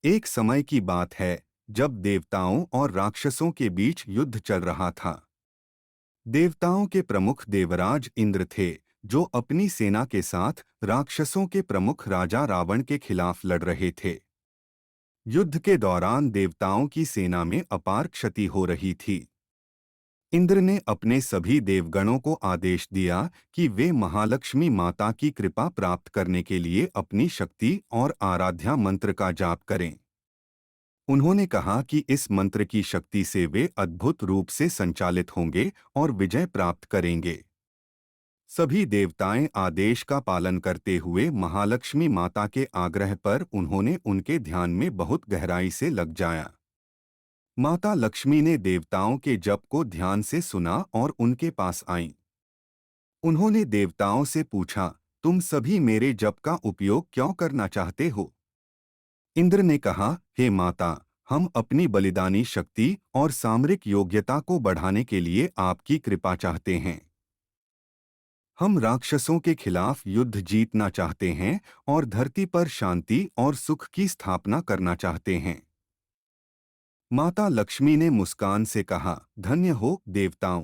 एक समय की बात है जब देवताओं और राक्षसों के बीच युद्ध चल रहा था। देवताओं के प्रमुख देवराज इंद्र थे, जो अपनी सेना के साथ राक्षसों के प्रमुख राजा रावण के खिलाफ लड़ रहे थे। युद्ध के दौरान देवताओं की सेना में अपार क्षति हो रही थी। इंद्र ने अपने सभी देवगणों को आदेश दिया कि वे महालक्ष्मी माता की कृपा प्राप्त करने के लिए अपनी शक्ति और आराध्या मंत्र का जाप करें। उन्होंने कहा कि इस मंत्र की शक्ति से वे अद्भुत रूप से संचालित होंगे और विजय प्राप्त करेंगे। सभी देवताएं आदेश का पालन करते हुए महालक्ष्मी माता के आग्रह पर उन्होंने उनके ध्यान में बहुत गहराई से लग जाया। माता लक्ष्मी ने देवताओं के जप को ध्यान से सुना और उनके पास आईं। उन्होंने देवताओं से पूछा, तुम सभी मेरे जप का उपयोग क्यों करना चाहते हो? इंद्र ने कहा, हे माता, हम अपनी बलिदानी शक्ति और सामरिक योग्यता को बढ़ाने के लिए आपकी कृपा चाहते हैं। हम राक्षसों के खिलाफ युद्ध जीतना चाहते हैं और धरती पर शांति और सुख की स्थापना करना चाहते हैं। माता लक्ष्मी ने मुस्कान से कहा, धन्य हो देवताओं,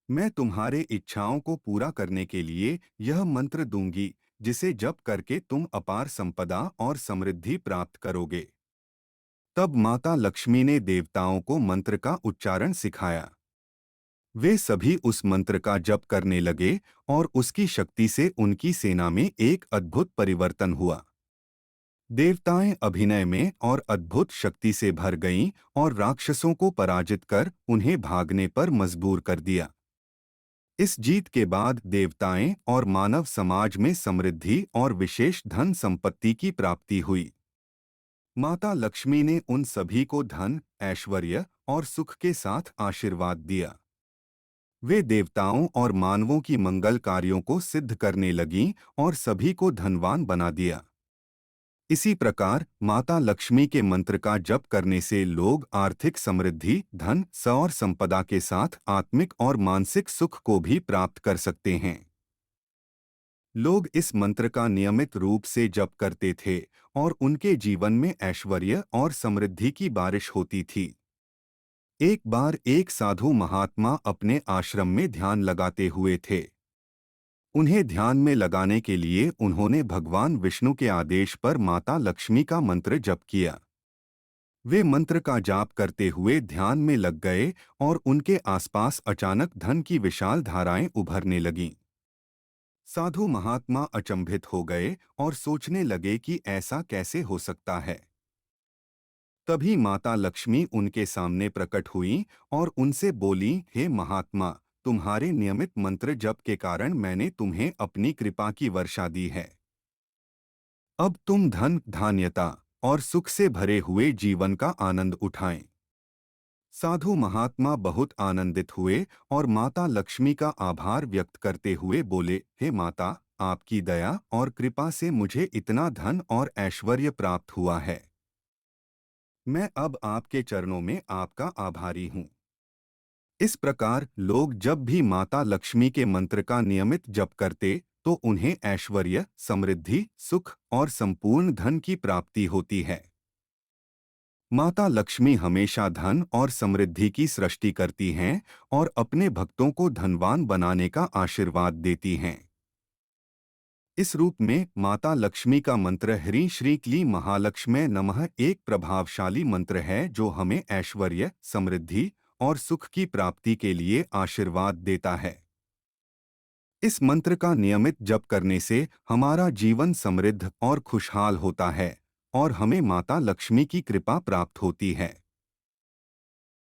मैं तुम्हारे इच्छाओं को पूरा करने के लिए यह मंत्र दूंगी, जिसे जप करके तुम अपार संपदा और समृद्धि प्राप्त करोगे। तब माता लक्ष्मी ने देवताओं को मंत्र का उच्चारण सिखाया। वे सभी उस मंत्र का जप करने लगे और उसकी शक्ति से उनकी सेना में एक अद्भुत परिवर्तन हुआ। देवताएं अभिनय में और अद्भुत शक्ति से भर गईं और राक्षसों को पराजित कर उन्हें भागने पर मजबूर कर दिया। इस जीत के बाद देवताएं और मानव समाज में समृद्धि और विशेष धन संपत्ति की प्राप्ति हुई। माता लक्ष्मी ने उन सभी को धन, ऐश्वर्य और सुख के साथ आशीर्वाद दिया। वे देवताओं और मानवों की मंगल कार्यों को सिद्ध करने लगीं और सभी को धनवान बना दिया। इसी प्रकार माता लक्ष्मी के मंत्र का जप करने से लोग आर्थिक समृद्धि, धन, और संपदा के साथ आत्मिक और मानसिक सुख को भी प्राप्त कर सकते हैं। लोग इस मंत्र का नियमित रूप से जप करते थे और उनके जीवन में ऐश्वर्य और समृद्धि की बारिश होती थी। एक बार एक साधु महात्मा अपने आश्रम में ध्यान लगाते हुए थे। उन्हें ध्यान में लगाने के लिए उन्होंने भगवान विष्णु के आदेश पर माता लक्ष्मी का मंत्र जप किया। वे मंत्र का जाप करते हुए ध्यान में लग गए और उनके आसपास अचानक धन की विशाल धाराएं उभरने लगीं। साधु महात्मा अचंभित हो गए और सोचने लगे कि ऐसा कैसे हो सकता है। तभी माता लक्ष्मी उनके सामने प्रकट हुईं और उनसे बोलीं, हे महात्मा, तुम्हारे नियमित मंत्र जप के कारण मैंने तुम्हें अपनी कृपा की वर्षा दी है। अब तुम धन, धान्यता और सुख से भरे हुए जीवन का आनंद उठाएं। साधु महात्मा बहुत आनंदित हुए और माता लक्ष्मी का आभार व्यक्त करते हुए बोले, हे माता, आपकी दया और कृपा से मुझे इतना धन और ऐश्वर्य प्राप्त हुआ है। मैं अब आपके चरणों में आपका आभारी हूँ। इस प्रकार लोग जब भी माता लक्ष्मी के मंत्र का नियमित जप करते तो उन्हें ऐश्वर्य, समृद्धि, सुख और संपूर्ण धन की प्राप्ति होती है। माता लक्ष्मी हमेशा धन और समृद्धि की सृष्टि करती हैं और अपने भक्तों को धनवान बनाने का आशीर्वाद देती हैं। इस रूप में माता लक्ष्मी का मंत्र ह्रीं श्री क्लीं महालक्ष्म्यै नमः एक प्रभावशाली मंत्र है जो हमें ऐश्वर्य, समृद्धि और सुख की प्राप्ति के लिए आशीर्वाद देता है। इस मंत्र का नियमित जप करने से हमारा जीवन समृद्ध और खुशहाल होता है और हमें माता लक्ष्मी की कृपा प्राप्त होती है।